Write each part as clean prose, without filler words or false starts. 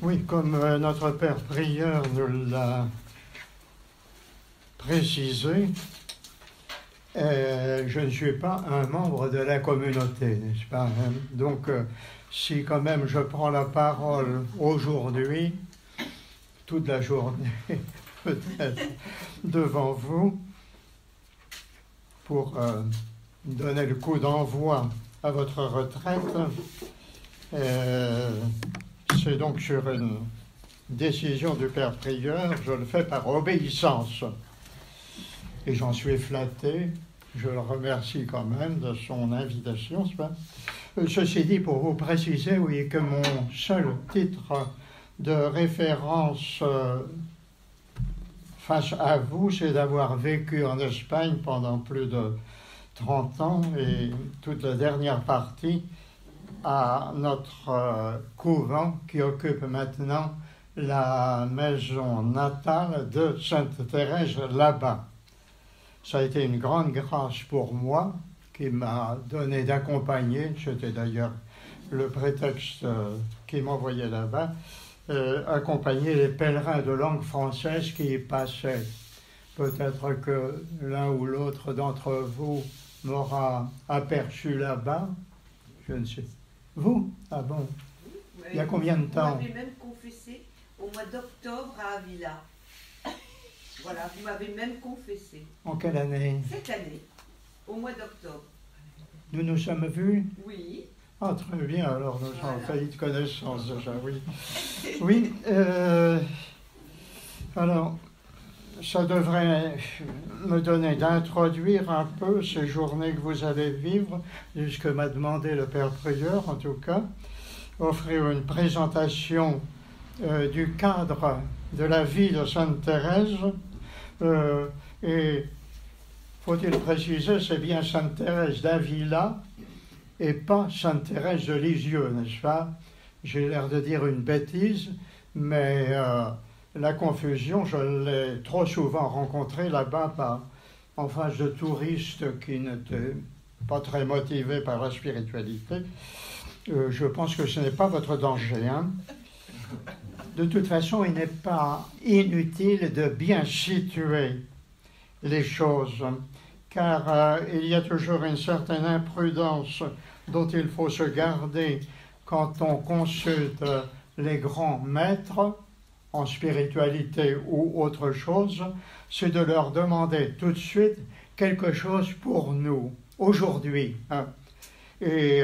Oui, comme notre Père Prieur nous l'a précisé, je ne suis pas un membre de la communauté, n'est-ce pas? Donc, si quand même je prends la parole aujourd'hui, toute la journée, peut-être, devant vous, pour donner le coup d'envoi à votre retraite, c'est donc sur une décision du Père Prieur, je le fais par obéissance. Et j'en suis flatté, je le remercie quand même de son invitation. Ceci dit, pour vous préciser, oui, que mon seul titre de référence face à vous, c'est d'avoir vécu en Espagne pendant plus de 30 ans et toute la dernière partie à notre couvent qui occupe maintenant la maison natale de Sainte Thérèse là-bas. Ça a été une grande grâce pour moi qui m'a donné d'accompagner, c'était d'ailleurs le prétexte qui m'envoyait là-bas, accompagner les pèlerins de langue française qui y passaient. Peut-être que l'un ou l'autre d'entre vous m'aura aperçu là-bas, je ne sais. Vous? Ah bon? Oui, il y a combien de temps? Vous m'avez même confessé au mois d'octobre à Avila. Voilà, vous m'avez même confessé. En quelle année? Cette année, au mois d'octobre. Nous nous sommes vus? Oui. Ah, très bien, alors nous sommes faillis de connaissance déjà, oui. Oui, alors, ça devrait me donner d'introduire un peu ces journées que vous allez vivre, c'est ce que m'a demandé le Père Prieur, en tout cas, offrir une présentation du cadre de la vie de Sainte Thérèse, et faut-il préciser, c'est bien Sainte Thérèse d'Avila et pas Sainte Thérèse de Lisieux, n'est-ce pas? J'ai l'air de dire une bêtise, mais la confusion, je l'ai trop souvent rencontrée là-bas en face de touristes qui n'étaient pas très motivés par la spiritualité. Je pense que ce n'est pas votre danger, hein? De toute façon, il n'est pas inutile de bien situer les choses, car il y a toujours une certaine imprudence dont il faut se garder quand on consulte les grands maîtres en spiritualité ou autre chose, c'est de leur demander tout de suite quelque chose pour nous, aujourd'hui. Hein. Et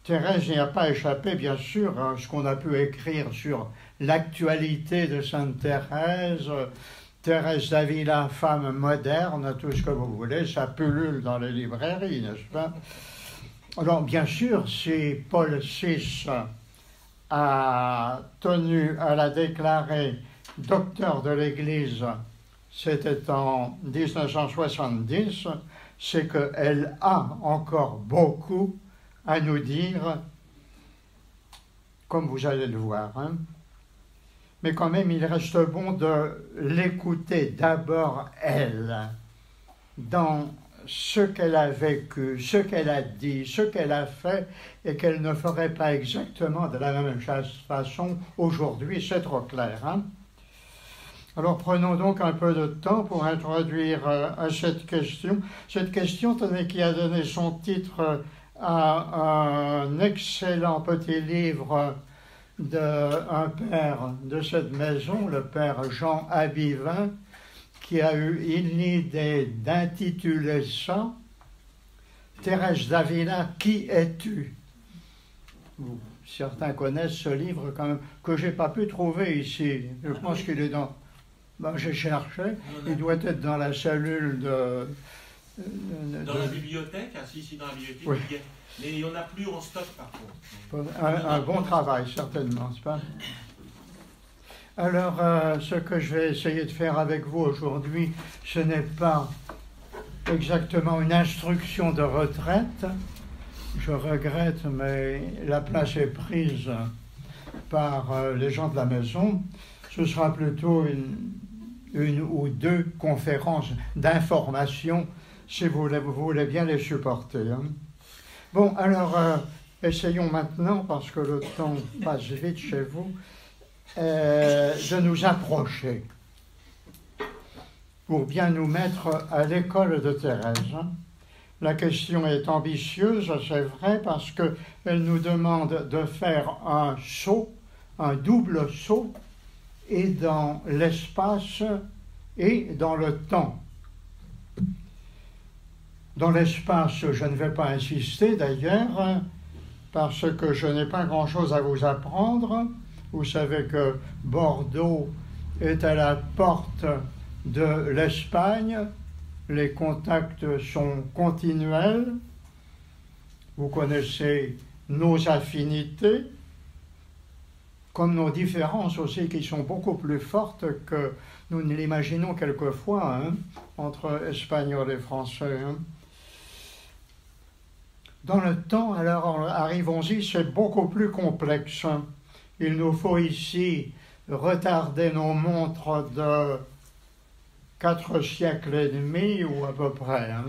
Thérèse n'y a pas échappé, bien sûr, hein, ce qu'on a pu écrire sur l'actualité de Sainte Thérèse, Thérèse d'Avila, femme moderne, tout ce que vous voulez, ça pullule dans les librairies, n'est-ce pas? Alors, bien sûr, si Paul VI a tenu à la déclarer docteur de l'Église, c'était en 1970, c'est qu'elle a encore beaucoup à nous dire, comme vous allez le voir. Hein. Mais quand même, il reste bon de l'écouter d'abord, elle, dans ce qu'elle a vécu, ce qu'elle a dit, ce qu'elle a fait, et qu'elle ne ferait pas exactement de la même façon aujourd'hui, c'est trop clair. Hein? Alors prenons donc un peu de temps pour introduire à cette question. Cette question, tenez, qui a donné son titre à un excellent petit livre d'un père de cette maison, le père Jean Abivin, qui a eu une idée d'intituler ça « Thérèse d'Avila, qui es-tu » Certains connaissent ce livre quand même, que je n'ai pas pu trouver ici. Je pense qu'il est dans... Ben, j'ai cherché, il doit être dans la cellule de... Dans la bibliothèque, si, dans la bibliothèque, oui. Mais il n'y en a plus en stock par contre. Un bon travail, certainement, n'est-ce pas? Alors, ce que je vais essayer de faire avec vous aujourd'hui, ce n'est pas exactement une instruction de retraite. Je regrette, mais la place est prise par les gens de la maison. Ce sera plutôt une ou deux conférences d'information, si vous voulez bien les supporter. Hein. Bon, alors, essayons maintenant, parce que le temps passe vite chez vous, de nous approcher pour bien nous mettre à l'école de Thérèse. La question est ambitieuse, c'est vrai, parce qu'elle nous demande de faire un saut, un double saut, et dans l'espace et dans le temps. Dans l'espace, je ne vais pas insister d'ailleurs, parce que je n'ai pas grand-chose à vous apprendre. Vous savez que Bordeaux est à la porte de l'Espagne. Les contacts sont continuels. Vous connaissez nos affinités, comme nos différences aussi, qui sont beaucoup plus fortes que nous ne l'imaginons quelquefois, hein, entre Espagnols et Français. Hein. Dans le temps, alors arrivons-y, c'est beaucoup plus complexe. Il nous faut ici retarder nos montres de 4 siècles et demi ou à peu près, hein,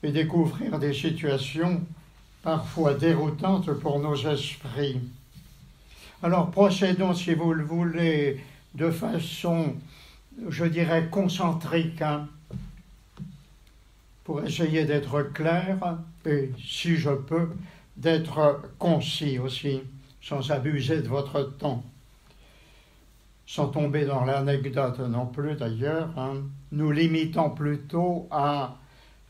et découvrir des situations parfois déroutantes pour nos esprits. Alors procédons, si vous le voulez, de façon, je dirais, concentrique, hein, pour essayer d'être clair et, si je peux, d'être concis aussi, sans abuser de votre temps. Sans tomber dans l'anecdote non plus d'ailleurs, hein, nous limitant plutôt à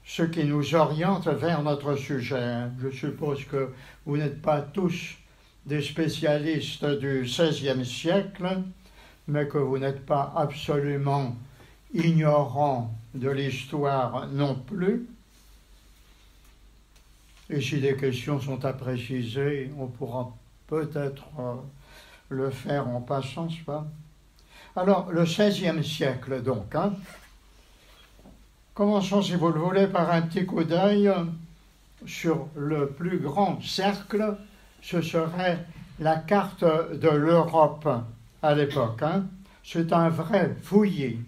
ce qui nous oriente vers notre sujet. Hein. Je suppose que vous n'êtes pas tous des spécialistes du XVIe siècle, mais que vous n'êtes pas absolument ignorants de l'histoire non plus. Et si des questions sont à préciser, on pourra peut-être le faire en passant, n'est-ce pas? Alors, le XVIe siècle, donc. Hein. Commençons, si vous le voulez, par un petit coup d'œil sur le plus grand cercle. Ce serait la carte de l'Europe à l'époque. Hein. C'est un vrai fouillis.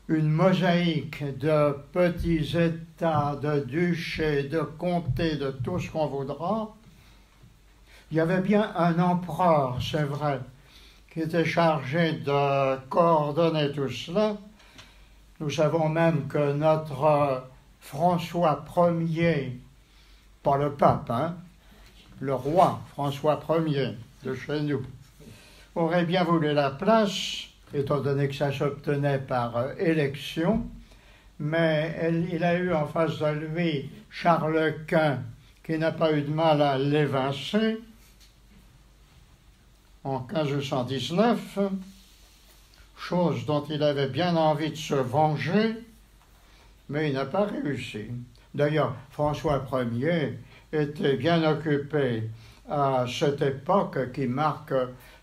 Une mosaïque de petits États, de duchés, de comtés, de tout ce qu'on voudra. Il y avait bien un empereur, c'est vrai, qui était chargé de coordonner tout cela. Nous savons même que notre François Ier, pas le pape, hein, le roi François Ier de chez nous, aurait bien voulu la place, étant donné que ça s'obtenait par élection, mais il a eu en face de lui Charles Quint, qui n'a pas eu de mal à l'évincer, en 1519, chose dont il avait bien envie de se venger, mais il n'a pas réussi. D'ailleurs, François Ier était bien occupé à cette époque qui marque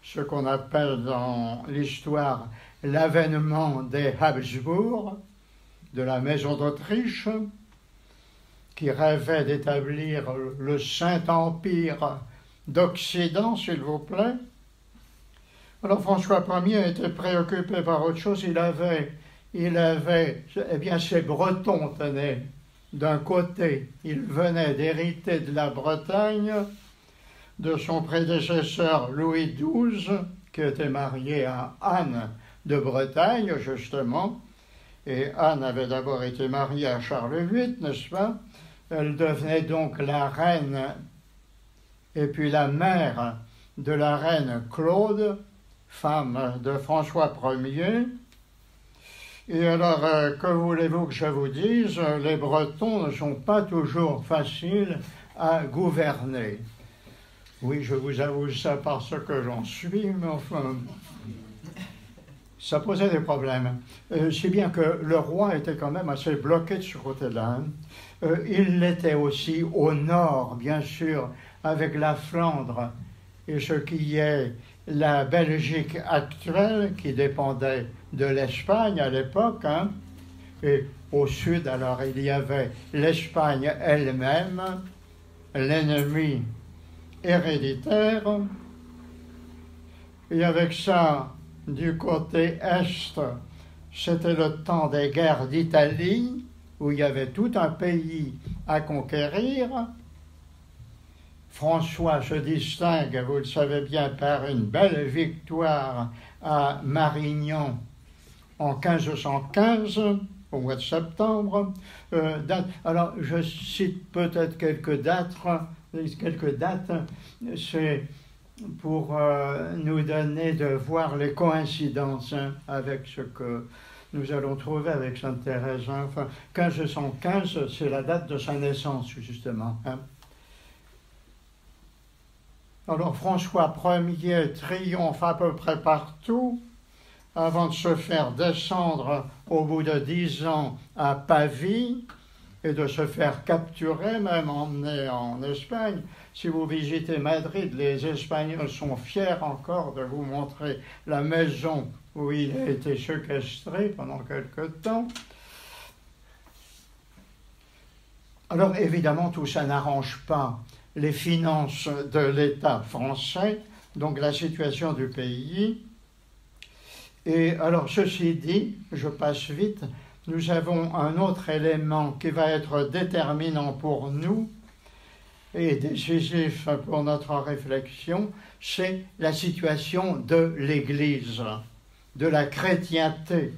ce qu'on appelle dans l'histoire l'avènement des Habsbourg, de la maison d'Autriche, qui rêvait d'établir le Saint-Empire d'Occident, s'il vous plaît. Alors François Ier était préoccupé par autre chose. Il avait, eh bien, ces Bretons tenaient d'un côté, il venait d'hériter de la Bretagne, de son prédécesseur Louis XII, qui était marié à Anne de Bretagne, justement, et Anne avait d'abord été mariée à Charles VIII, n'est-ce pas? Elle devenait donc la reine, et puis la mère de la reine Claude, femme de François Ier. Et alors, que voulez-vous que je vous dise? Les Bretons ne sont pas toujours faciles à gouverner. Oui, je vous avoue ça parce que j'en suis, mais enfin, ça posait des problèmes. Si bien que le roi était quand même assez bloqué de ce côté-là. Il l'était aussi au nord, bien sûr, avec la Flandre et ce qui est la Belgique actuelle, qui dépendait de l'Espagne à l'époque, hein, et au sud, alors, il y avait l'Espagne elle-même, l'ennemi héréditaire, et avec ça, du côté est, c'était le temps des guerres d'Italie, où il y avait tout un pays à conquérir, François se distingue, vous le savez bien, par une belle victoire à Marignan en 1515, au mois de septembre. Alors, je cite peut-être quelques dates, c'est pour nous donner de voir les coïncidences avec ce que nous allons trouver avec Sainte Thérèse. Enfin, 1515, c'est la date de sa naissance, justement. Alors, François Ier triomphe à peu près partout, avant de se faire descendre au bout de 10 ans à Pavie et de se faire capturer, même emmener en Espagne. Si vous visitez Madrid, les Espagnols sont fiers encore de vous montrer la maison où il a été séquestré pendant quelque temps. Alors évidemment, tout ça n'arrange pas les finances de l'État français, donc la situation du pays. Et alors, ceci dit, je passe vite, nous avons un autre élément qui va être déterminant pour nous et décisif pour notre réflexion, c'est la situation de l'Église, de la chrétienté.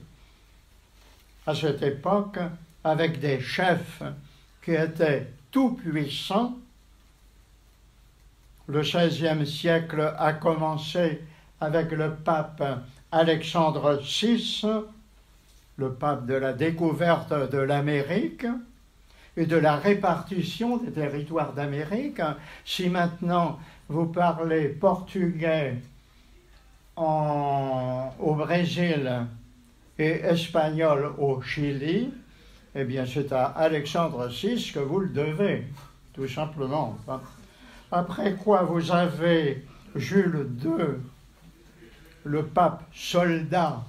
À cette époque, avec des chefs qui étaient tout-puissants, le XVIe siècle a commencé avec le pape Alexandre VI, le pape de la découverte de l'Amérique et de la répartition des territoires d'Amérique. Si maintenant vous parlez portugais au Brésil et espagnol au Chili, eh bien c'est à Alexandre VI que vous le devez, tout simplement. Après quoi vous avez Jules II, le pape soldat,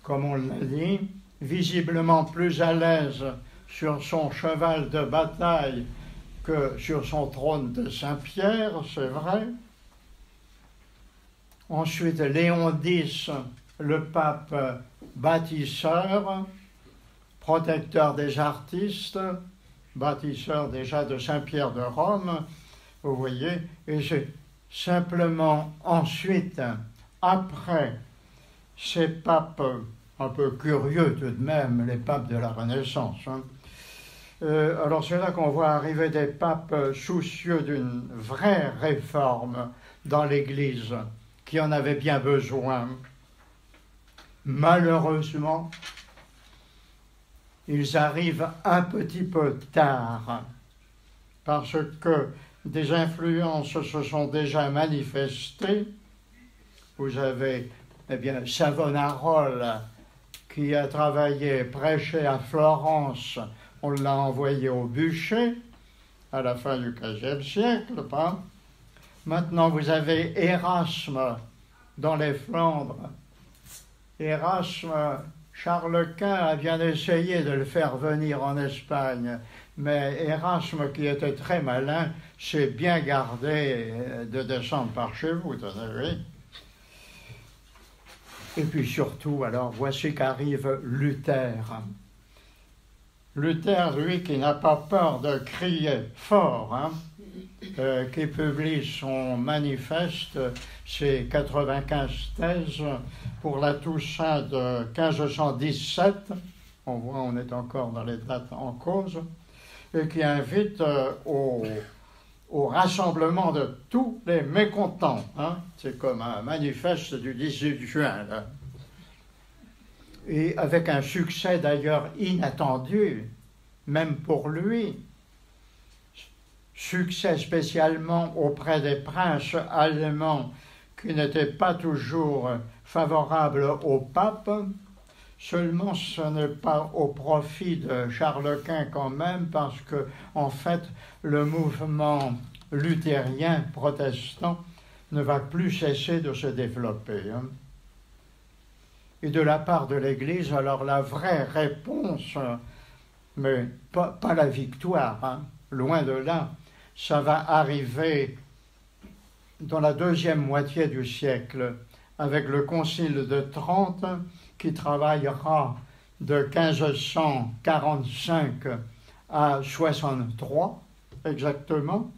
comme on l'a dit, visiblement plus à l'aise sur son cheval de bataille que sur son trône de Saint-Pierre, c'est vrai. Ensuite, Léon X, le pape bâtisseur, protecteur des artistes, bâtisseur déjà de Saint-Pierre de Rome, vous voyez, et c'est simplement ensuite, après ces papes un peu curieux tout de même, les papes de la Renaissance. Alors c'est là qu'on voit arriver des papes soucieux d'une vraie réforme dans l'Église, qui en avait bien besoin. Malheureusement, ils arrivent un petit peu tard, parce que des influences se sont déjà manifestées. Vous avez, Savonarola, qui a travaillé, prêché à Florence, on l'a envoyé au bûcher, à la fin du XVe siècle, pas. Maintenant, vous avez Érasme, dans les Flandres. Érasme, Charles Quint a bien essayé de le faire venir en Espagne, mais Érasme, qui était très malin, s'est bien gardé de descendre par chez vous, oui. Et puis surtout, alors, voici qu'arrive Luther. Luther, lui, qui n'a pas peur de crier fort, qui publie son manifeste, ses 95 thèses pour la Toussaint de 1517, on voit, on est encore dans les dates en cause, et qui invite au rassemblement de tous les mécontents. C'est comme un manifeste du 18 juin, là. Et avec un succès d'ailleurs inattendu, même pour lui. Succès spécialement auprès des princes allemands qui n'étaient pas toujours favorables au pape. Seulement, ce n'est pas au profit de Charles Quint quand même, parce que, en fait, le mouvement luthérien protestant ne va plus cesser de se développer. Et de la part de l'Église, alors la vraie réponse, mais pas la victoire, loin de là, ça va arriver dans la deuxième moitié du siècle, avec le Concile de Trente, qui travaillera de 1545 à 63 exactement,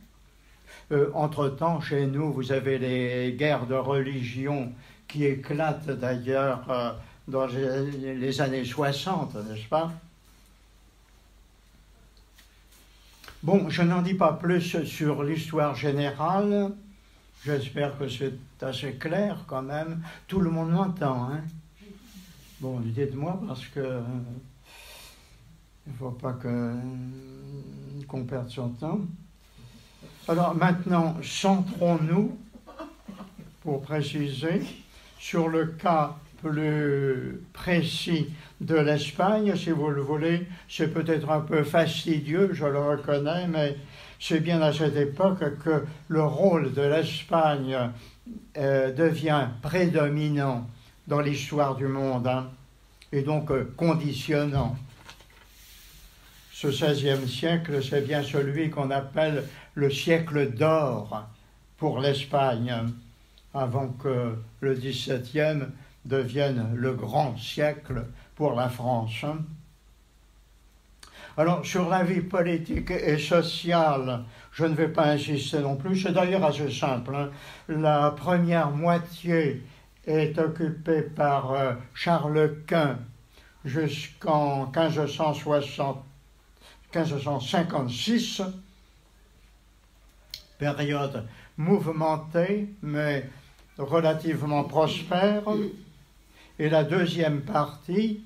Entre-temps, chez nous, vous avez les guerres de religion qui éclatent d'ailleurs dans les années 60, n'est-ce pas? Bon, je n'en dis pas plus sur l'histoire générale. J'espère que c'est assez clair quand même. Tout le monde m'entend, hein? Bon, dites-moi parce que il ne faut pas qu'on perde son temps. Alors maintenant, centrons-nous, pour préciser, sur le cas plus précis de l'Espagne, si vous le voulez. C'est peut-être un peu fastidieux, je le reconnais, mais c'est bien à cette époque que le rôle de l'Espagne devient prédominant dans l'histoire du monde, hein, et donc conditionnant. Ce XVIe siècle, c'est bien celui qu'on appelle le siècle d'or pour l'Espagne, avant que le XVIIe devienne le grand siècle pour la France. Alors, sur la vie politique et sociale, je ne vais pas insister non plus, c'est d'ailleurs assez simple, hein. La première moitié est occupée par Charles Quint jusqu'en 1556, période mouvementée mais relativement prospère, et la deuxième partie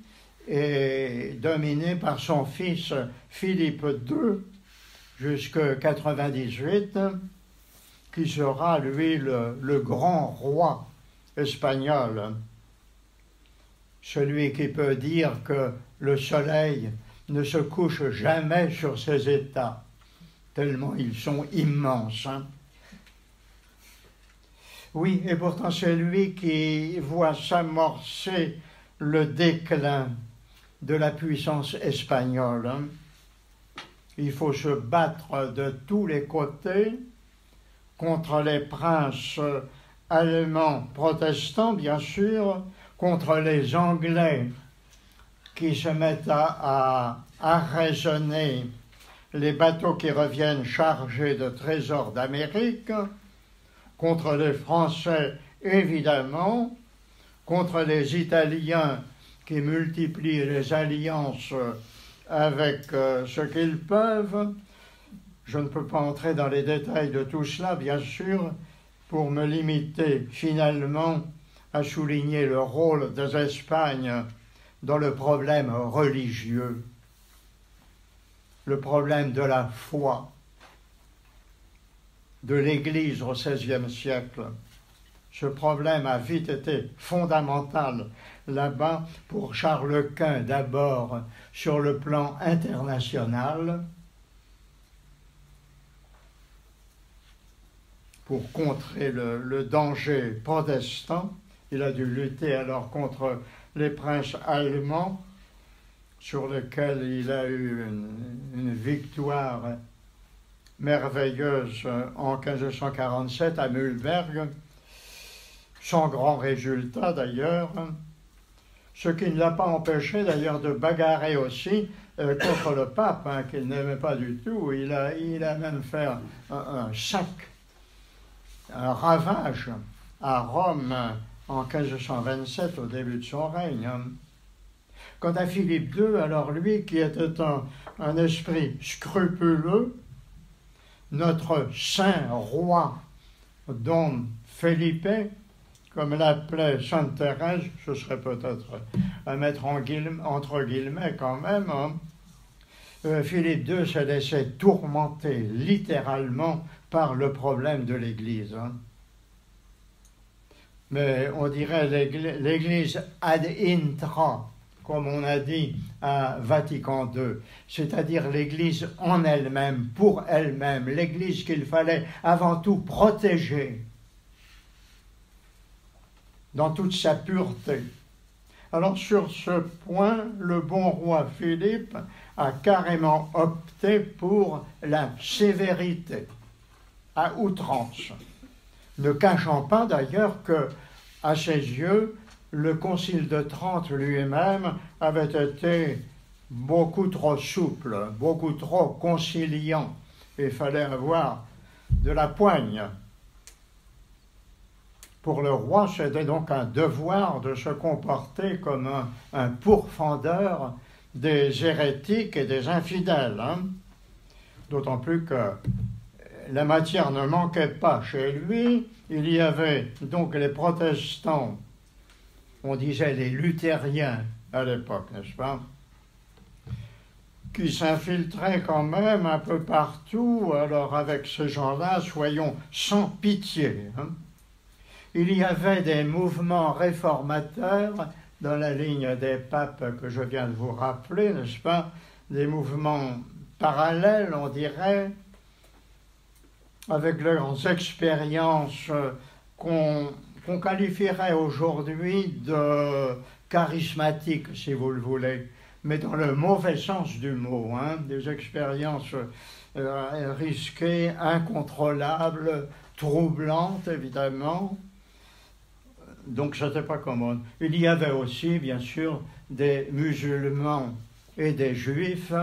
est dominée par son fils Philippe II jusqu'en 98, qui sera lui le grand roi espagnol, celui qui peut dire que le soleil ne se couche jamais sur ses États, tellement ils sont immenses, hein. Oui, et pourtant c'est lui qui voit s'amorcer le déclin de la puissance espagnole, hein. Il faut se battre de tous les côtés contre les princes allemands protestants, bien sûr, contre les Anglais qui se mettent à arraisonner les bateaux qui reviennent chargés de trésors d'Amérique, contre les Français, évidemment, contre les Italiens qui multiplient les alliances avec ce qu'ils peuvent. Je ne peux pas entrer dans les détails de tout cela, bien sûr, pour me limiter finalement à souligner le rôle des Espagnes dans le problème religieux, le problème de la foi de l'Église au XVIe siècle. Ce problème a vite été fondamental là-bas pour Charles Quint, d'abord sur le plan international, pour contrer le danger protestant. Il a dû lutter alors contre les princes allemands, sur lesquels il a eu une victoire merveilleuse en 1547 à Mühlberg, sans grand résultat d'ailleurs, ce qui ne l'a pas empêché d'ailleurs de bagarrer aussi contre le pape, hein, qu'il n'aimait pas du tout. Il a même fait un sac, un ravage à Rome en 1527, au début de son règne. Quant à Philippe II, alors lui, qui était un esprit scrupuleux, notre saint roi Dom Felipe, comme l'appelait Sainte Thérèse, ce serait peut-être à mettre entre guillemets quand même, hein. Philippe II s'est laissé tourmenter littéralement par le problème de l'Église, hein. Mais on dirait l'Église ad intra, comme on a dit à Vatican II, c'est-à-dire l'Église en elle-même, pour elle-même, l'Église qu'il fallait avant tout protéger dans toute sa pureté. Alors sur ce point, le bon roi Philippe a carrément opté pour la sévérité, à outrance, ne cachant pas d'ailleurs que, à ses yeux, le Concile de Trente lui-même avait été beaucoup trop souple, beaucoup trop conciliant. Il fallait avoir de la poigne. Pour le roi, c'était donc un devoir de se comporter comme un pourfendeur des hérétiques et des infidèles. Hein. D'autant plus que la matière ne manquait pas chez lui. Il y avait donc les protestants, on disait les luthériens à l'époque, n'est-ce pas, qui s'infiltraient quand même un peu partout. Alors avec ces gens-là, soyons sans pitié. Hein. Il y avait des mouvements réformateurs dans la ligne des papes que je viens de vous rappeler, n'est-ce pas, des mouvements parallèles, on dirait, avec leurs expériences qu'on qualifierait aujourd'hui de charismatiques, si vous le voulez, mais dans le mauvais sens du mot, hein, des expériences risquées, incontrôlables, troublantes, évidemment. Donc, ce n'était pas commode. Il y avait aussi, bien sûr, des musulmans et des juifs.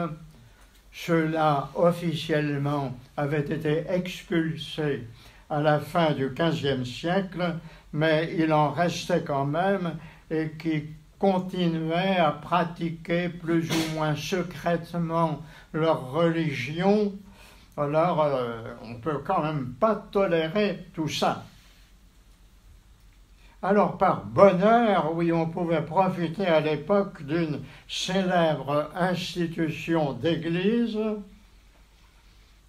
Ceux-là, officiellement, avaient été expulsés à la fin du XVe siècle, mais il en restait quand même et qui continuaient à pratiquer plus ou moins secrètement leur religion. Alors, on ne peut quand même pas tolérer tout ça. Alors, par bonheur, oui, on pouvait profiter à l'époque d'une célèbre institution d'église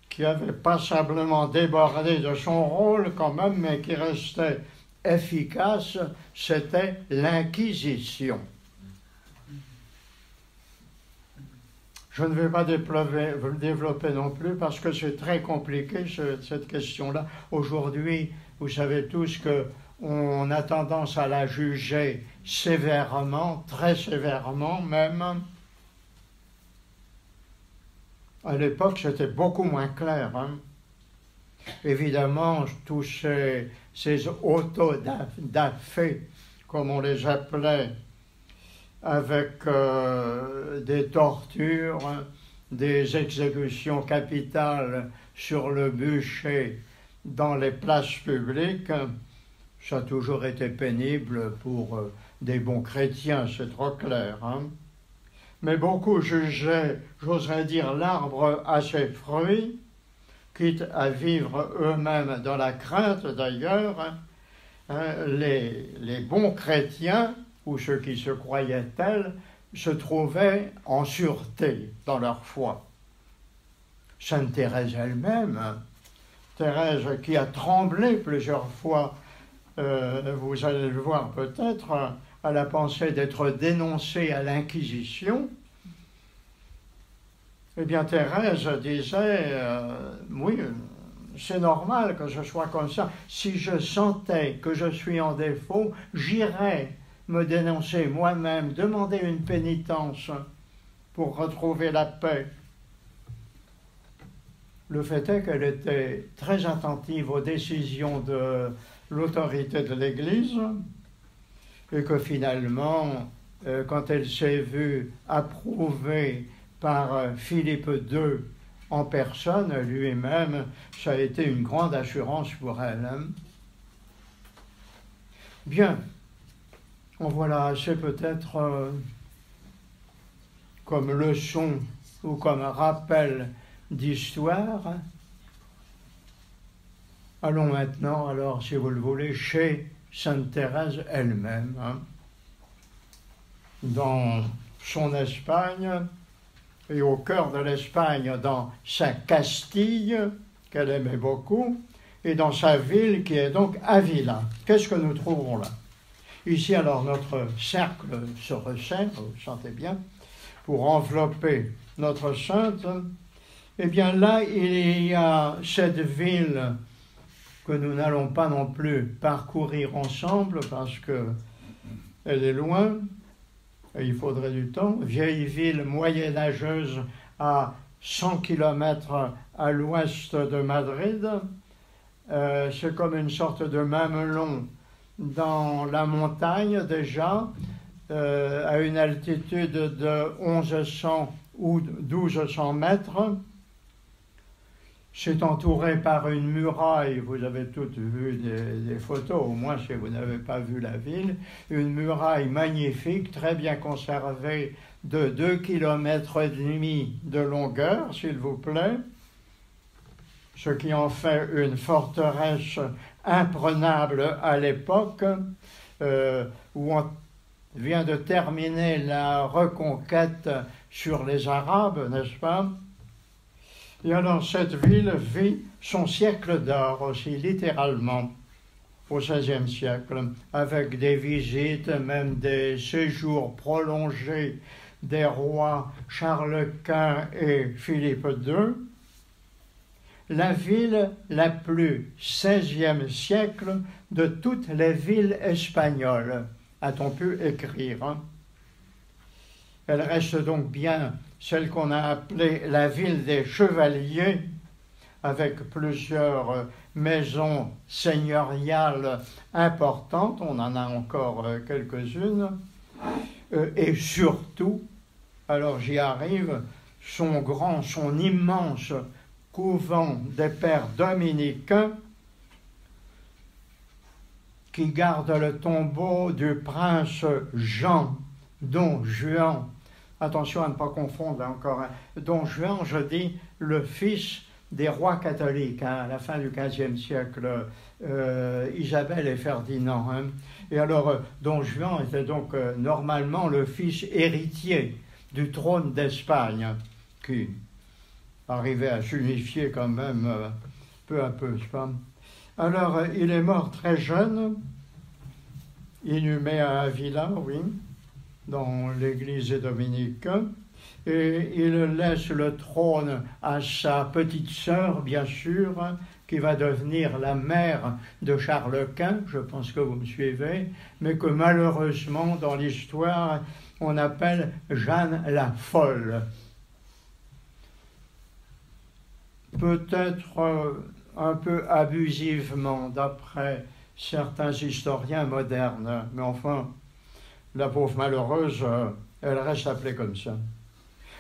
qui avait passablement débordé de son rôle quand même, mais qui restait efficace, c'était l'Inquisition. Je ne vais pas développer non plus parce que c'est très compliqué cette question-là. Aujourd'hui, vous savez tous qu'on a tendance à la juger sévèrement, très sévèrement même. À l'époque, c'était beaucoup moins clair. Hein. Évidemment, tous ces auto-da-fé, comme on les appelait, avec des tortures, des exécutions capitales sur le bûcher dans les places publiques, ça a toujours été pénible pour des bons chrétiens, c'est trop clair. Hein. Mais beaucoup jugeaient, j'oserais dire, l'arbre à ses fruits, quitte à vivre eux-mêmes dans la crainte d'ailleurs. Hein, les bons chrétiens, ou ceux qui se croyaient tels, se trouvaient en sûreté dans leur foi. Sainte Thérèse elle-même, Thérèse qui a tremblé plusieurs fois, vous allez le voir peut-être, à la pensée d'être dénoncée à l'Inquisition, eh bien Thérèse disait, oui, c'est normal que je sois comme ça. Si je sentais que je suis en défaut, j'irais me dénoncer moi-même, demander une pénitence pour retrouver la paix. Le fait est qu'elle était très attentive aux décisions de l'autorité de l'Église et que finalement, quand elle s'est vue approuvée par Philippe II en personne, lui-même, ça a été une grande assurance pour elle. Hein. Bien, en voilà assez peut-être comme leçon ou comme rappel d'histoire. Allons maintenant, alors, si vous le voulez, chez Sainte Thérèse elle-même, hein, dans son Espagne, et au cœur de l'Espagne, dans sa Castille, qu'elle aimait beaucoup, et dans sa ville qui est donc Avila. Qu'est-ce que nous trouvons là? Ici, alors, notre cercle se resserre, vous le sentez bien, pour envelopper notre sainte. Eh bien là, il y a cette ville que nous n'allons pas non plus parcourir ensemble parce qu'elle est loin, et il faudrait du temps. Vieille ville moyenâgeuse à 100 km à l'ouest de Madrid. C'est comme une sorte de mamelon dans la montagne déjà, à une altitude de 1100 ou 1200 mètres. C'est entouré par une muraille, vous avez toutes vu des photos, au moins si vous n'avez pas vu la ville, une muraille magnifique, très bien conservée, de 2,5 km de longueur, s'il vous plaît, ce qui en fait une forteresse imprenable à l'époque, où on vient de terminer la reconquête sur les Arabes, n'est-ce pas? Et alors cette ville vit son siècle d'or aussi, littéralement, au XVIe siècle, avec des visites, même des séjours prolongés des rois Charles Quint et Philippe II. La ville la plus XVIe siècle de toutes les villes espagnoles, a-t-on pu écrire. Hein? Elle reste donc bien celle qu'on a appelée la ville des chevaliers, avec plusieurs maisons seigneuriales importantes, on en a encore quelques-unes, et surtout, alors j'y arrive, son immense couvent des pères dominicains qui garde le tombeau du prince Jean, Don Juan. Attention à ne pas confondre encore. Don Juan, je dis, le fils des rois catholiques, hein, à la fin du XVe siècle, Isabelle et Ferdinand. Hein. Et alors, Don Juan était donc normalement le fils héritier du trône d'Espagne, qui arrivait à s'unifier quand même peu à peu, je pense. Alors, il est mort très jeune, inhumé à Avila, oui, dans l'église des Dominicains, et il laisse le trône à sa petite sœur, bien sûr, qui va devenir la mère de Charles Quint, je pense que vous me suivez, mais que malheureusement, dans l'histoire, on appelle Jeanne la Folle. Peut-être un peu abusivement, d'après certains historiens modernes, mais enfin, la pauvre malheureuse, elle reste appelée comme ça.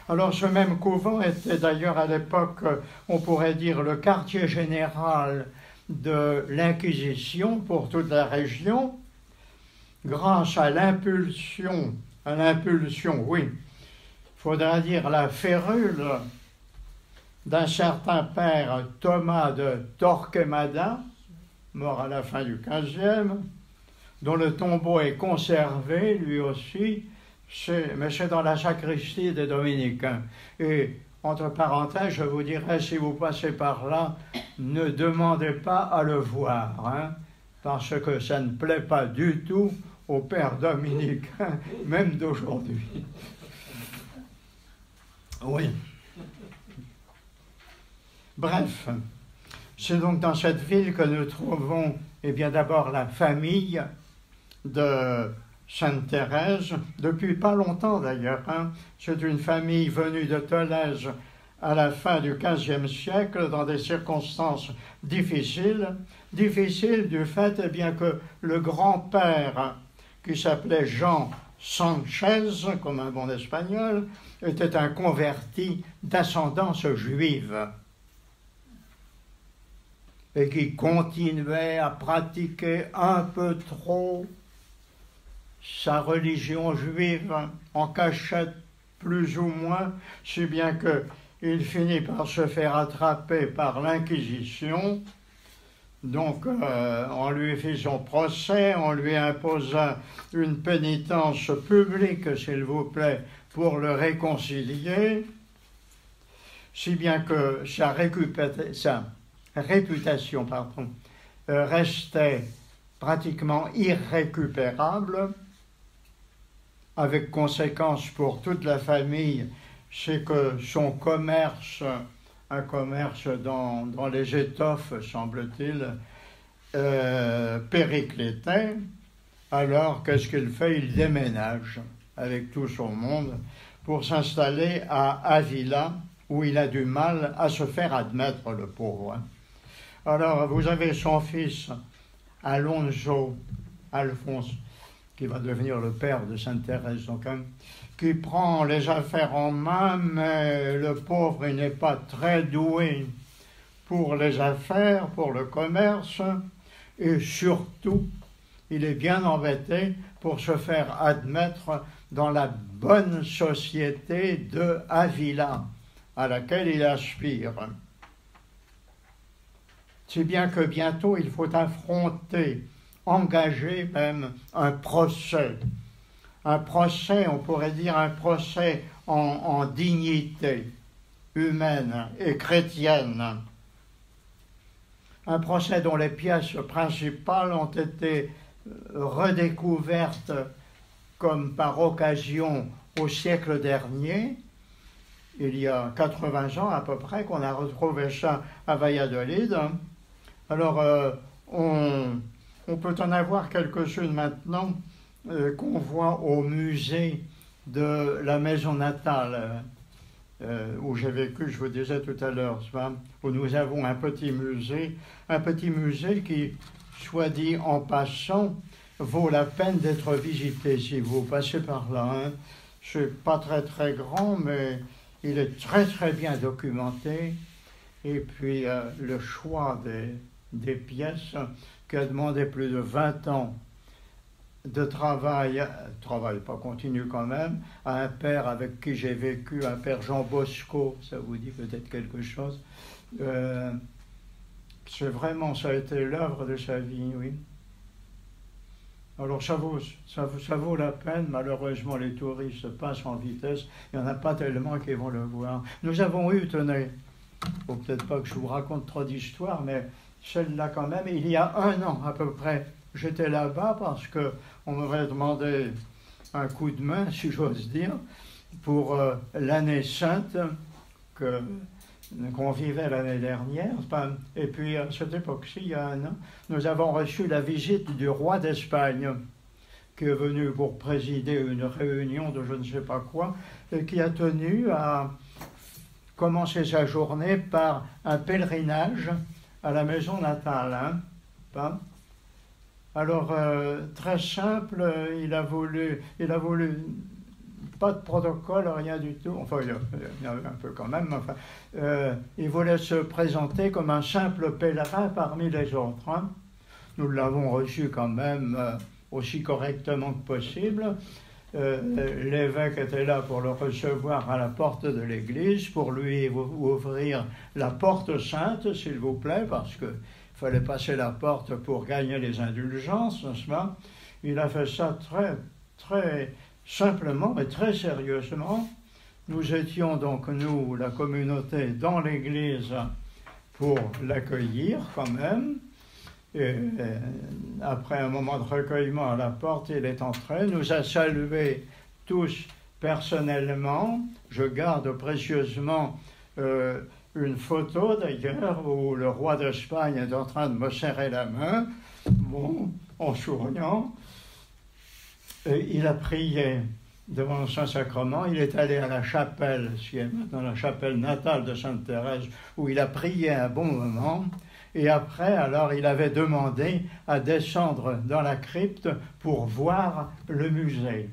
Alors ce même couvent était d'ailleurs à l'époque, on pourrait dire, le quartier général de l'Inquisition pour toute la région, grâce à l'impulsion, oui, il faudra dire la férule d'un certain père Thomas de Torquemada, mort à la fin du XVe, dont le tombeau est conservé, lui aussi, mais c'est dans la sacristie des Dominicains. Et, entre parenthèses, je vous dirais, si vous passez par là, ne demandez pas à le voir, hein, parce que ça ne plaît pas du tout aux pères dominicains, même d'aujourd'hui. Oui. Bref, c'est donc dans cette ville que nous trouvons, eh bien d'abord la famille de Sainte Thérèse, depuis pas longtemps d'ailleurs. Hein. C'est une famille venue de Tolède à la fin du XVe siècle, dans des circonstances difficiles du fait eh bien, que le grand-père, qui s'appelait Jean Sanchez, comme un bon espagnol, était un converti d'ascendance juive et qui continuait à pratiquer un peu trop sa religion juive en cachette plus ou moins, si bien qu'il finit par se faire attraper par l'Inquisition. Donc on lui fit son procès, on lui imposa une pénitence publique, s'il vous plaît, pour le réconcilier, si bien que sa réputation restait pratiquement irrécupérable, avec conséquence pour toute la famille, c'est que son commerce, un commerce dans les étoffes, semble-t-il, périclétait. Alors, qu'est-ce qu'il fait? Il déménage avec tout son monde pour s'installer à Avila, où il a du mal à se faire admettre, le pauvre. Alors, vous avez son fils, Alphonse, qui va devenir le père de Sainte Thérèse, donc, hein, qui prend les affaires en main, mais le pauvre, il n'est pas très doué pour les affaires, pour le commerce, et surtout, il est bien embêté pour se faire admettre dans la bonne société de Avila, à laquelle il aspire. Si bien que bientôt il faut affronter, engager même un procès. Un procès, on pourrait dire un procès en dignité humaine et chrétienne. Un procès dont les pièces principales ont été redécouvertes comme par occasion au siècle dernier, il y a 80 ans à peu près, qu'on a retrouvé ça à Valladolid. Alors, on peut en avoir quelques-unes maintenant qu'on voit au musée de la maison natale où j'ai vécu, je vous disais tout à l'heure, où nous avons un petit musée qui, soit dit en passant, vaut la peine d'être visité si vous passez par là. Hein. C'est pas très très grand, mais il est très très bien documenté. Et puis le choix des pièces qui a demandé plus de 20 ans de travail pas continu quand même, à un père avec qui j'ai vécu, un père Jean Bosco, ça vous dit peut-être quelque chose. C'est vraiment, ça a été l'œuvre de sa vie, oui. Alors ça vaut la peine, malheureusement les touristes passent en vitesse, il n'y en a pas tellement qui vont le voir. Nous avons eu, tenez, faut peut-être pas que je vous raconte trop d'histoires, mais celle-là quand même, il y a 1 an à peu près, j'étais là-bas parce qu'on m'avait demandé un coup de main, si j'ose dire, pour l'année sainte qu'on vivait l'année dernière. Et puis à cette époque-ci, il y a 1 an, nous avons reçu la visite du roi d'Espagne, qui est venu pour présider une réunion de je ne sais pas quoi, et qui a tenu à commencer sa journée par un pèlerinage à la maison natale. Hein. Alors, très simple, il a voulu pas de protocole, rien du tout, enfin il y en avait un peu quand même, enfin, il voulait se présenter comme un simple pèlerin parmi les autres. Hein. Nous l'avons reçu quand même aussi correctement que possible. L'évêque était là pour le recevoir à la porte de l'église, pour lui ouvrir la porte sainte, s'il vous plaît, parce qu'il fallait passer la porte pour gagner les indulgences, n'est-ce pas? Il a fait ça très, très simplement et très sérieusement. Nous étions donc, nous, la communauté, dans l'église pour l'accueillir quand même. Et après un moment de recueillement à la porte, il est entré, nous a salués tous personnellement. Je garde précieusement une photo d'ailleurs où le roi d'Espagne est en train de me serrer la main, bon, en souriant. Et il a prié devant le Saint-Sacrement. Il est allé à la chapelle, qui est maintenant la chapelle natale de Sainte-Thérèse, où il a prié un bon moment. Et après, alors, il avait demandé à descendre dans la crypte pour voir le musée.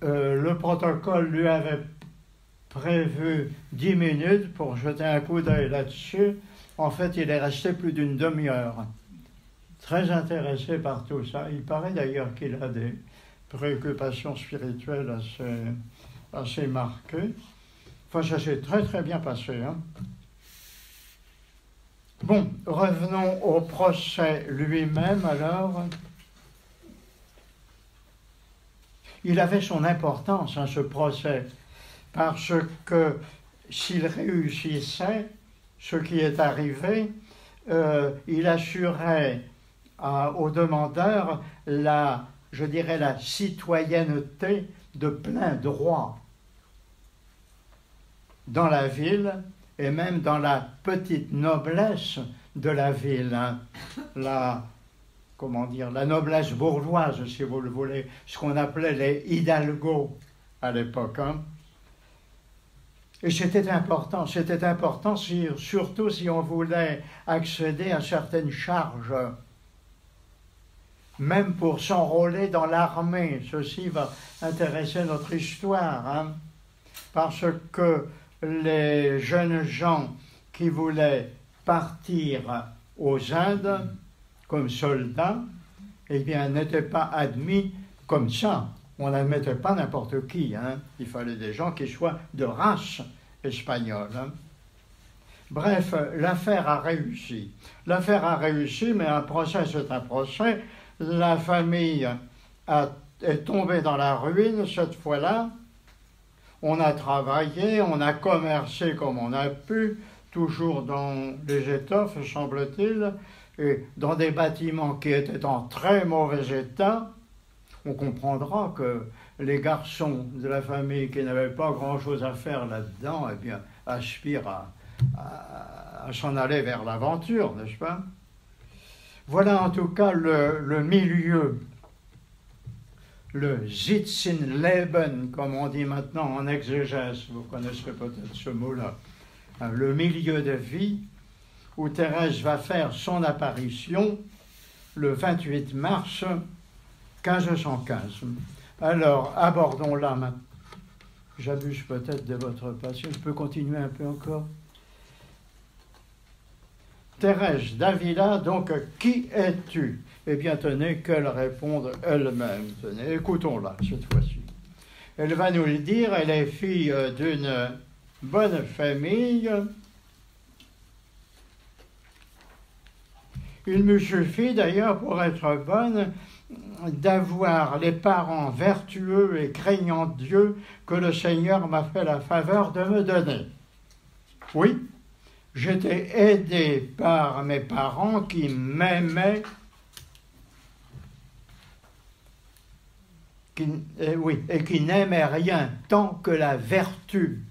Le protocole lui avait prévu 10 minutes pour jeter un coup d'œil là-dessus. En fait, il est resté plus d'une demi-heure. Très intéressé par tout ça. Il paraît d'ailleurs qu'il a des préoccupations spirituelles assez marquées. Enfin, ça s'est très très bien passé. Hein. Bon, revenons au procès lui-même alors. Il avait son importance, hein, ce procès, parce que s'il réussissait, ce qui est arrivé, il assurait aux demandeurs la citoyenneté de plein droit dans la ville et même dans la petite noblesse de la ville, hein. La noblesse bourgeoise, si vous le voulez, ce qu'on appelait les hidalgos à l'époque. Hein. Et c'était important surtout si on voulait accéder à certaines charges, même pour s'enrôler dans l'armée. Ceci va intéresser notre histoire, hein, parce que les jeunes gens qui voulaient partir aux Indes comme soldats, eh bien, n'étaient pas admis comme ça. On n'admettait pas n'importe qui. Hein. Il fallait des gens qui soient de race espagnole. Hein. Bref, l'affaire a réussi. L'affaire a réussi, mais un procès, c'est un procès. La famille est tombée dans la ruine cette fois-là. On a travaillé, on a commercé comme on a pu, toujours dans les étoffes, semble-t-il, et dans des bâtiments qui étaient en très mauvais état. On comprendra que les garçons de la famille qui n'avaient pas grand-chose à faire là-dedans, eh bien, aspirent à s'en aller vers l'aventure, n'est-ce pas? Voilà en tout cas le milieu, le Sitzenleben, comme on dit maintenant en exégèse, vous connaissez peut-être ce mot-là, le milieu de vie, où Thérèse va faire son apparition le 28 mars 1515. Alors, abordons-la maintenant. J'abuse peut-être de votre patience. Je peux continuer un peu encore? Thérèse d'Avila, donc, qui es-tu? Eh bien, tenez qu'elle réponde elle-même. Tenez, écoutons-la cette fois-ci. Elle va nous le dire, elle est fille d'une bonne famille. Il me suffit d'ailleurs, pour être bonne, d'avoir les parents vertueux et craignant Dieu que le Seigneur m'a fait la faveur de me donner. Oui, j'étais aidé par mes parents qui m'aimaient, et qui n'aimaient rien tant que la vertu.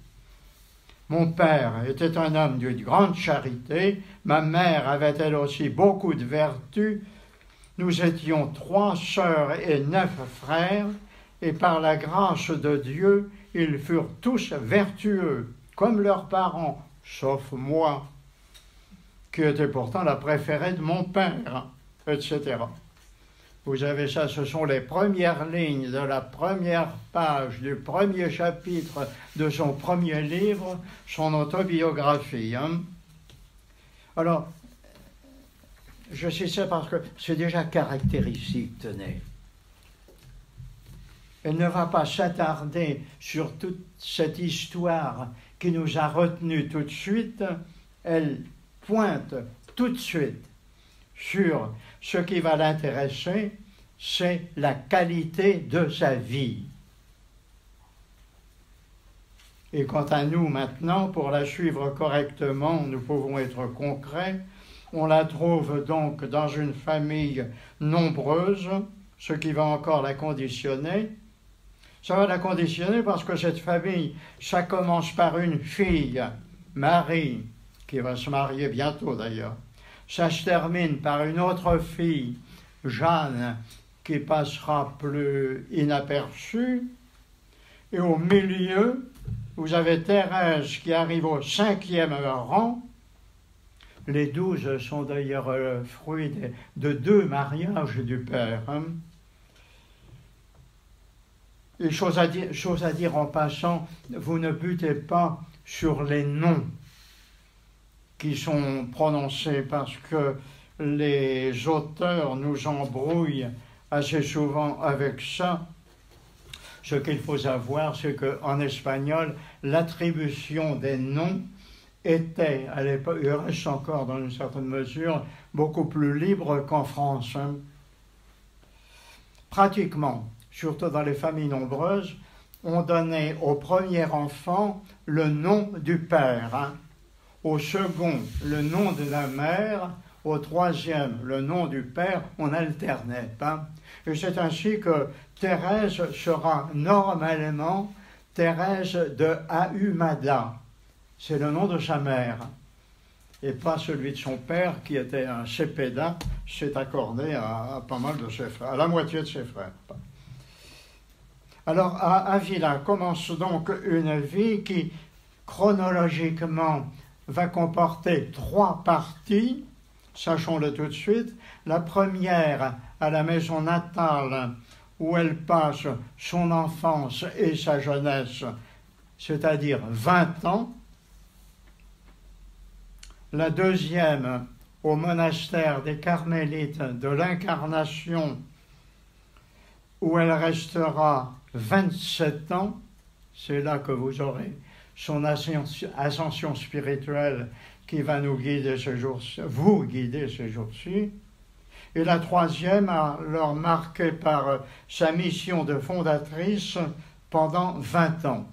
Mon père était un homme d'une grande charité, ma mère avait elle aussi beaucoup de vertus. Nous étions 3 sœurs et 9 frères, et par la grâce de Dieu, ils furent tous vertueux, comme leurs parents, sauf moi, qui était pourtant la préférée de mon père, etc. Vous avez ça, ce sont les premières lignes de la première page du premier chapitre de son premier livre, son autobiographie. Hein. Alors, je sais ça parce que c'est déjà caractéristique, tenez. Elle ne va pas s'attarder sur toute cette histoire qui nous a retenus tout de suite. Elle pointe tout de suite sur ce qui va l'intéresser, c'est la qualité de sa vie. Et quant à nous maintenant, pour la suivre correctement, nous pouvons être concrets. On la trouve donc dans une famille nombreuse, ce qui va encore la conditionner. Ça va la conditionner parce que cette famille, ça commence par une fille, Marie, qui va se marier bientôt d'ailleurs. Ça se termine par une autre fille, Jeanne, qui passera plus inaperçue. Et au milieu, vous avez Thérèse qui arrive au 5e rang. Les 12 sont d'ailleurs le fruit de 2 mariages du père. Hein. Et chose à dire en passant, vous ne butez pas sur les noms qui sont prononcés, parce que les auteurs nous embrouillent assez souvent avec ça. Ce qu'il faut savoir, c'est qu'en espagnol, l'attribution des noms était, à l'époque, il reste encore dans une certaine mesure, beaucoup plus libre qu'en France. Hein. Pratiquement, surtout dans les familles nombreuses, on donnait au premier enfant le nom du père, hein. Au second, le nom de la mère, au troisième, le nom du père, on alternait. Hein. Et c'est ainsi que Thérèse sera normalement Thérèse de Ahumada. C'est le nom de sa mère, et pas celui de son père qui était un Cepeda, s'est accordé à pas mal de ses frères, à la moitié de ses frères. Alors, à Avila commence donc une vie qui, chronologiquement, va comporter 3 parties, sachons-le tout de suite. La première, à la maison natale, où elle passe son enfance et sa jeunesse, c'est-à-dire 20 ans. la deuxième au monastère des Carmélites de l'Incarnation, où elle restera 27 ans. C'est là que vous aurez son ascension spirituelle qui va nous guider ce jour-ci, vous guider ce jour-ci. Et la troisième, alors marquée par sa mission de fondatrice pendant 20 ans.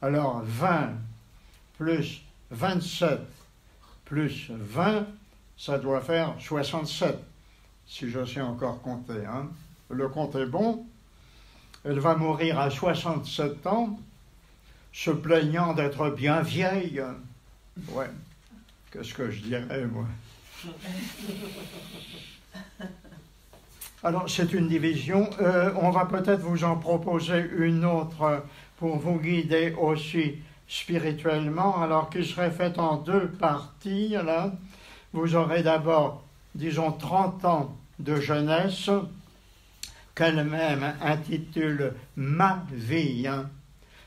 Alors 20 plus 27 plus 20, ça doit faire 67, si je sais encore compter. Hein. Le compte est bon. Elle va mourir à 67 ans, se plaignant d'être bien vieille. Ouais, qu'est-ce que je dirais, moi? Alors, c'est une division. On va peut-être vous en proposer une autre pour vous guider aussi spirituellement, alors qui serait faite en deux parties. Là, vous aurez d'abord, disons, 30 ans de jeunesse, qu'elle-même intitule « Ma vie hein »,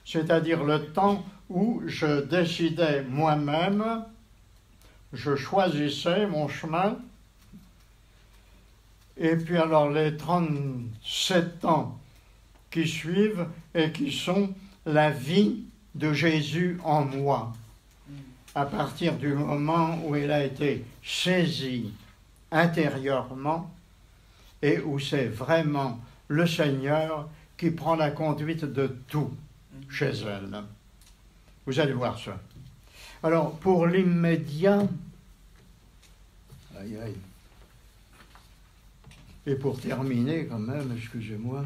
c'est-à-dire le temps où je décidais moi-même, je choisissais mon chemin. Et puis alors les 37 ans qui suivent et qui sont la vie de Jésus en moi, à partir du moment où il a été saisi intérieurement et où c'est vraiment le Seigneur qui prend la conduite de tout chez elle. Vous allez voir ça. Alors, pour l'immédiat, aïe aïe, et pour terminer quand même, excusez-moi,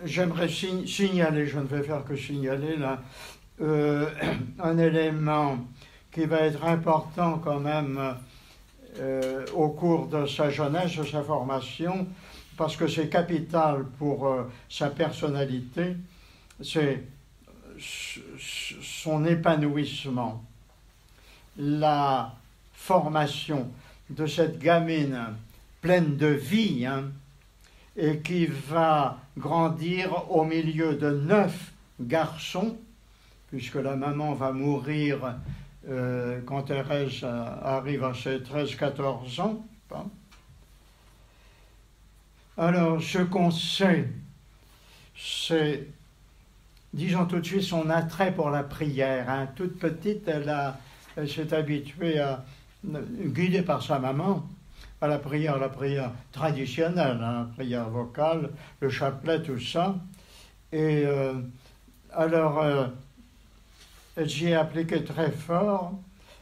j'aimerais signaler, je ne vais faire que signaler là, un élément qui va être important quand même au cours de sa jeunesse, de sa formation, parce que c'est capital pour sa personnalité, c'est son épanouissement, la formation de cette gamine pleine de vie, hein, et qui va grandir au milieu de 9 garçons, puisque la maman va mourir quand Thérèse arrive à ses 13-14 ans. Alors, ce qu'on sait, c'est, disons tout de suite, son attrait pour la prière. Hein. Toute petite, elle s'est habituée à, guidée par sa maman, à la prière traditionnelle, hein, la prière vocale, le chapelet, tout ça. Et alors, elle s'y est appliquée très fort.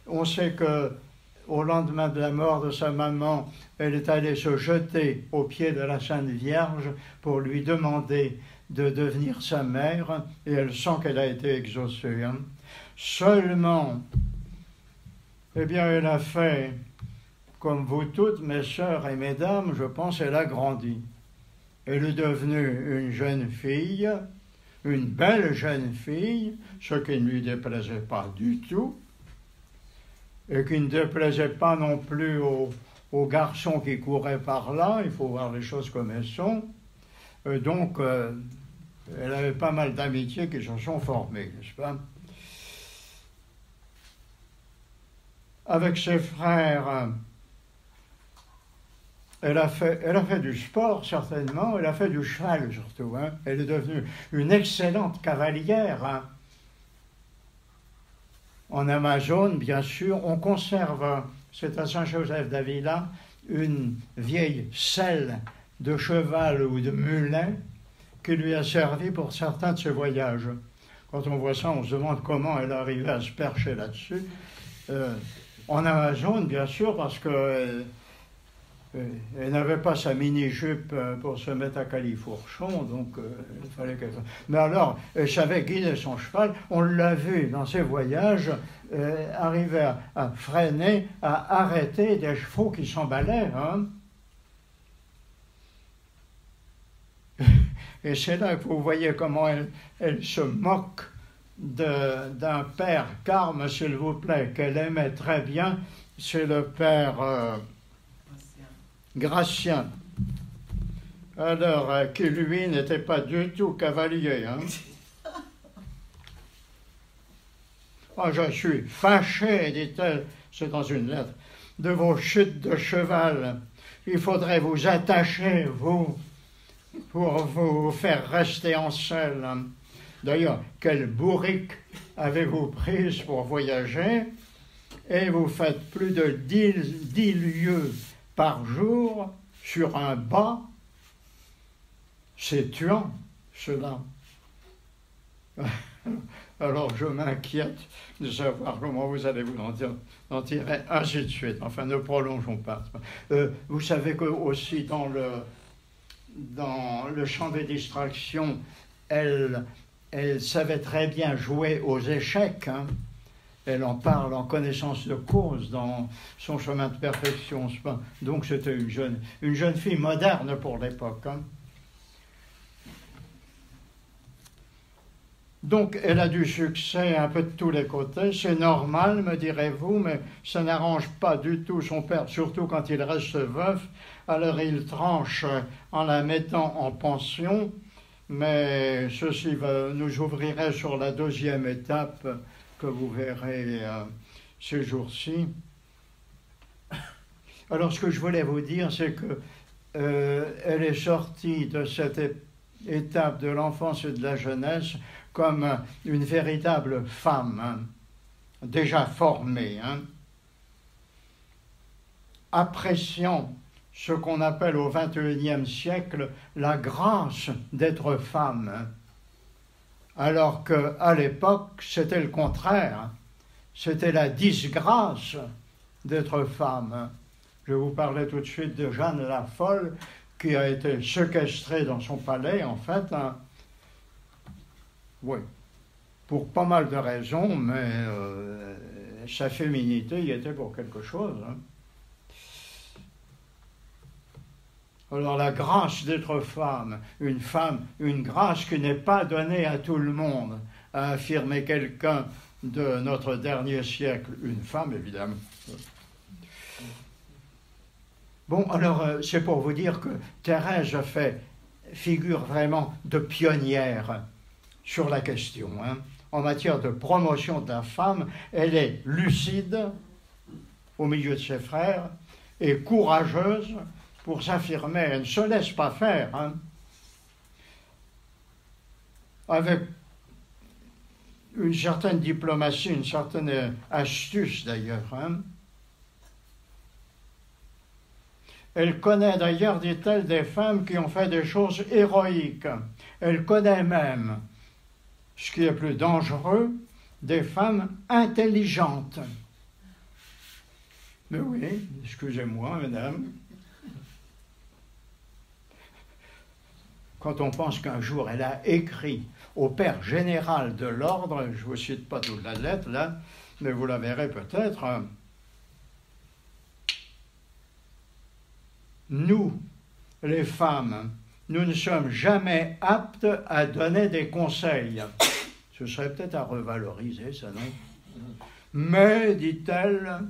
On sait que au lendemain de la mort de sa maman, elle est allée se jeter aux pieds de la Sainte Vierge pour lui demander de devenir sa mère, et elle sent qu'elle a été exaucée. Hein. Seulement, eh bien, elle a fait, comme vous toutes, mes sœurs et mesdames, je pense, elle a grandi. Elle est devenue une jeune fille, une belle jeune fille, ce qui ne lui déplaisait pas du tout, et qui ne déplaisait pas non plus aux garçons qui couraient par là, il faut voir les choses comme elles sont. Donc, elle avait pas mal d'amitiés qui se sont formées, n'est-ce pas? Avec ses frères, elle a fait du sport, certainement, elle a fait du cheval, surtout. Hein. Elle est devenue une excellente cavalière. Hein. En Amazone, bien sûr, on conserve, c'est à Saint-Joseph d'Avila, une vieille selle de cheval ou de mulet qui lui a servi pour certains de ses voyages. Quand on voit ça, on se demande comment elle arrivait à se percher là-dessus. En Amazone, bien sûr, parce que elle n'avait pas sa mini-jupe pour se mettre à califourchon, donc il fallait qu'elle... Mais alors, elle savait guider son cheval. On l'a vu dans ses voyages arriver à freiner, à arrêter des chevaux qui s'emballaient. Hein. Et c'est là que vous voyez comment elle se moque d'un père Carme, s'il vous plaît, qu'elle aimait très bien. C'est le père... Gratien, alors qui lui n'était pas du tout cavalier. Hein. Oh, je suis fâché, dit-elle, c'est dans une lettre, de vos chutes de cheval. Il faudrait vous attacher, vous, pour vous faire rester en selle. D'ailleurs, quelle bourrique avez-vous prise pour voyager? Et vous faites plus de 10 lieues par jour sur un bas. C'est tuant, cela. Alors je m'inquiète de savoir comment vous allez vous en tirer, ainsi de suite. Enfin, ne prolongeons pas. Vous savez que aussi dans le champ des distractions, elle savait très bien jouer aux échecs. Hein. Elle en parle en connaissance de cause dans son chemin de perfection. Donc c'était une jeune fille moderne pour l'époque. Hein. Donc elle a du succès un peu de tous les côtés. C'est normal, me direz-vous, mais ça n'arrange pas du tout son père, surtout quand il reste veuf. Alors il tranche en la mettant en pension. Mais ceci nous ouvrirait sur la deuxième étape que vous verrez ces jours-ci. Alors ce que je voulais vous dire, c'est que elle est sortie de cette étape de l'enfance et de la jeunesse comme une véritable femme, hein, déjà formée, hein, appréciant ce qu'on appelle au XXIe siècle la grâce d'être femme, hein, alors qu'à l'époque, c'était le contraire, c'était la disgrâce d'être femme. Hein. Je vous parlais tout de suite de Jeanne la Folle, qui a été séquestrée dans son palais, en fait, hein. Oui, pour pas mal de raisons, mais sa féminité y était pour quelque chose. Hein. Alors la grâce d'être femme, une grâce qui n'est pas donnée à tout le monde, a affirmé quelqu'un de notre dernier siècle, une femme évidemment. Bon, alors c'est pour vous dire que Thérèse fait figure vraiment de pionnière sur la question. Hein. En matière de promotion de la femme, elle est lucide au milieu de ses frères et courageuse pour s'affirmer. Elle ne se laisse pas faire. Hein. Avec une certaine diplomatie, une certaine astuce d'ailleurs. Hein. Elle connaît d'ailleurs, dit-elle, des femmes qui ont fait des choses héroïques. Elle connaît même, ce qui est plus dangereux, des femmes intelligentes. Mais oui, excusez-moi, mesdames. Quand on pense qu'un jour elle a écrit au père général de l'ordre, je ne vous cite pas toute la lettre là, mais vous la verrez peut-être, nous, les femmes, nous ne sommes jamais aptes à donner des conseils. Ce serait peut-être à revaloriser, ça, non? Mais, dit-elle,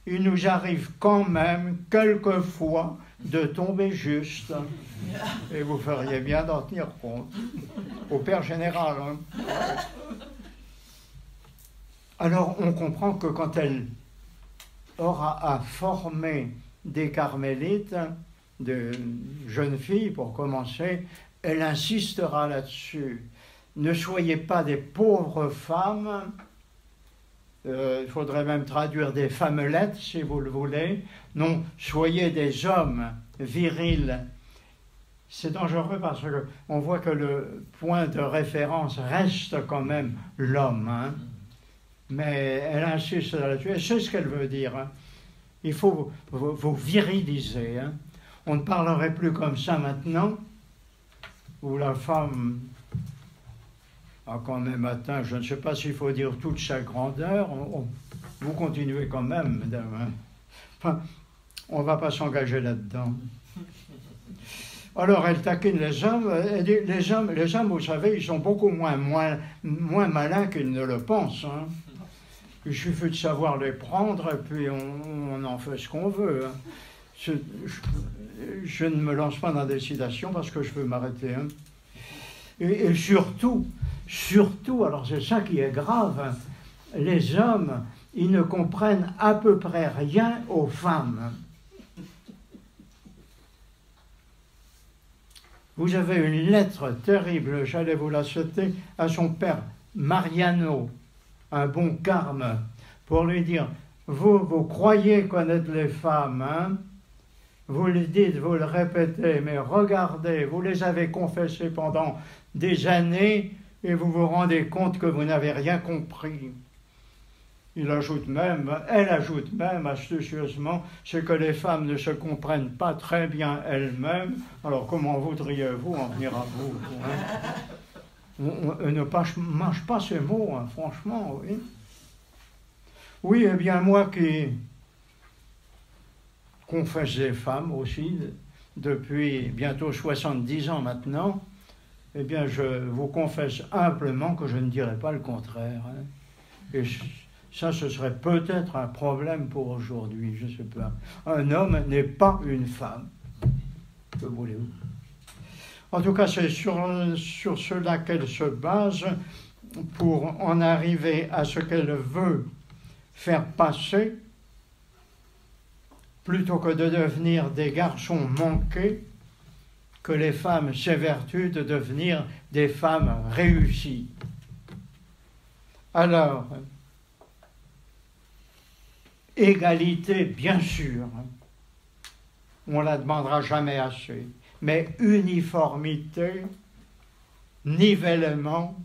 il nous arrive quand même, quelquefois, de tomber juste. Et vous feriez bien d'en tenir compte. Au père général. Hein. Alors, on comprend que quand elle aura à former des carmélites, de jeunes filles pour commencer, elle insistera là-dessus. Ne soyez pas des pauvres femmes, il faudrait même traduire des femmelettes si vous le voulez. Non, soyez des hommes virils. C'est dangereux parce qu'on voit que le point de référence reste quand même l'homme. Hein. Mais elle insiste là-dessus, et c'est ce qu'elle veut dire. Hein. Il faut vous viriliser. Hein. On ne parlerait plus comme ça maintenant, où la femme a quand même atteint, je ne sais pas s'il faut dire toute sa grandeur, vous continuez quand même, madame. Hein. Enfin, on ne va pas s'engager là-dedans. Alors elle taquine les hommes, elle dit, les hommes, vous savez, ils sont beaucoup moins malins qu'ils ne le pensent. Hein. Il suffit de savoir les prendre et puis on en fait ce qu'on veut. Hein. Je ne me lance pas dans des citations parce que je veux m'arrêter. Hein. Et surtout, alors c'est ça qui est grave, hein, les hommes, ils ne comprennent à peu près rien aux femmes. Vous avez une lettre terrible, j'allais vous la citer, à son père Mariano, un bon carme, pour lui dire, vous croyez connaître les femmes, hein? Vous le dites, vous le répétez, mais regardez, vous les avez confessées pendant des années et vous vous rendez compte que vous n'avez rien compris. Elle ajoute même astucieusement, c'est que les femmes ne se comprennent pas très bien elles-mêmes, alors comment voudriez-vous en venir à vous, hein? On ne mâche pas ces mots, hein, franchement, oui. Oui, eh bien, moi qui confesse des femmes aussi, depuis bientôt 70 ans maintenant, eh bien, je vous confesse humblement que je ne dirai pas le contraire, hein. Et ça, ce serait peut-être un problème pour aujourd'hui, je ne sais pas. Un homme n'est pas une femme. Que voulez-vous? En tout cas, c'est sur cela qu'elle se base pour en arriver à ce qu'elle veut faire passer, plutôt que de devenir des garçons manqués, que les femmes s'évertuent de devenir des femmes réussies. Alors, égalité, bien sûr, on ne la demandera jamais assez, mais uniformité, nivellement,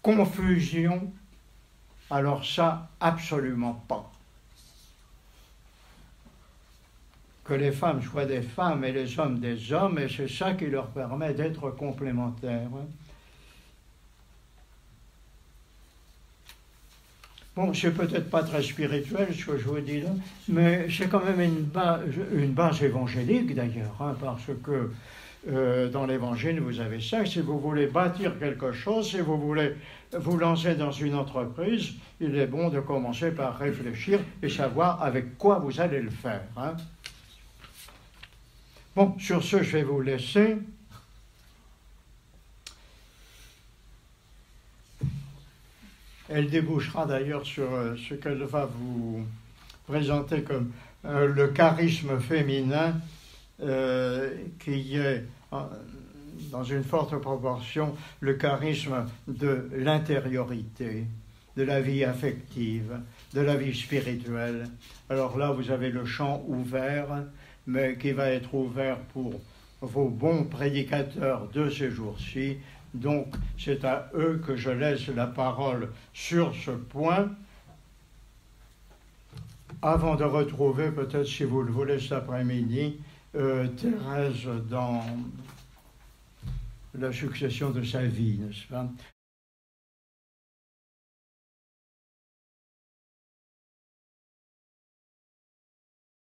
confusion, alors ça, absolument pas. Que les femmes soient des femmes et les hommes des hommes, et c'est ça qui leur permet d'être complémentaires. Bon, c'est peut-être pas très spirituel ce que je vous dis là, mais c'est quand même une base évangélique d'ailleurs, hein, parce que dans l'évangile vous avez ça, si vous voulez bâtir quelque chose, si vous voulez vous lancer dans une entreprise, il est bon de commencer par réfléchir et savoir avec quoi vous allez le faire, hein. Bon, sur ce, je vais vous laisser. Elle débouchera d'ailleurs sur ce qu'elle va vous présenter comme le charisme féminin, qui est dans une forte proportion le charisme de l'intériorité, de la vie affective, de la vie spirituelle. Alors là, vous avez le champ ouvert, mais qui va être ouvert pour vos bons prédicateurs de ces jours-ci. Donc, c'est à eux que je laisse la parole sur ce point, avant de retrouver, peut-être si vous le voulez cet après-midi, Thérèse dans la succession de sa vie, n'est-ce pas?